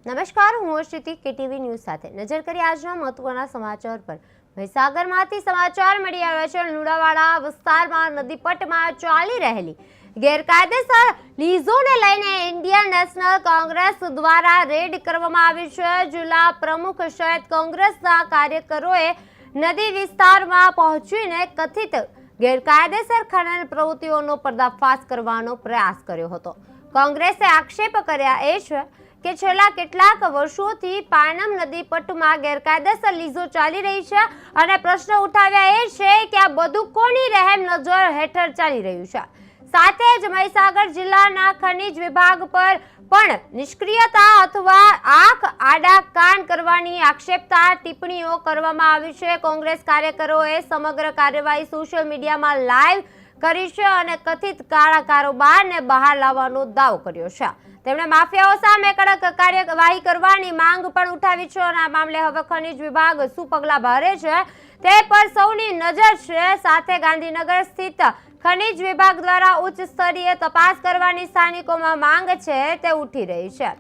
નમસ્કાર, હું અશ્રુતિ KTV news સાથે નજર કરી આજના મહત્વના સમાચાર પર। મહીસાગરમાંથી સમાચાર મળી આવ્યા છે। લુણાવાડા વિસ્તારમાં નદીપટમાં ચાલી રહેલી ગેરકાયદેસર લીઝોને લઈને ઇન્ડિયન નેશનલ કોંગ્રેસ દ્વારા રેડ કરવામાં આવી છે। જિલ્લા પ્રમુખ સહિત કોંગ્રેસના કાર્યકરોએ નદી વિસ્તારમાં પહોંચીને કથિત ગેરકાયદેસર ખનન પ્રવૃત્તિઓનો પર્દાફાશ કરવાનો પ્રયાસ કર્યો હતો। કોંગ્રેસે આક્ષેપ કર્યા છે કે છેલ્લા કેટલાક વર્ષોથી પાનમ નદી પટમાં ગેરકાયદેસર લીઝો ચાલી રહી છે અને પ્રશ્ન ઉઠાવ્યા છે કે આ બધું કોની રહેમ નજર હેઠળ ચાલી રહ્યું છે। સાથે જ મહીસાગર જિલ્લાના ખનિજ વિભાગ પર પણ નિષ્ક્રિયતા અથવા આંખ આડા કાન કરવાની આક્ષેપતા ટિપ્પણીઓ કરવામાં આવી છે। કોંગ્રેસ કાર્યકરોએ સમગ્ર કાર્યવાહી સોશિયલ મીડિયામાં લાઈવ કરી છે અને કથિત કાળા કારોબારને બહાર લાવવાનો દાવો કર્યો છે। તેમણે માફિયાઓ સામે કડક કાર્યવાહી કરવાની માંગ પણ ઉઠાવી છે અને આ મામલે હવે ખનિજ વિભાગ શું પગલાં ભરે છે તે પર સૌની નજર છે। સાથે ગાંધીનગર સ્થિત ખનિજ વિભાગ દ્વારા ઉચ્ચ સ્તરીય તપાસ કરવાની સ્થાનિકોમાં માંગ છે તે ઉઠી રહી છે।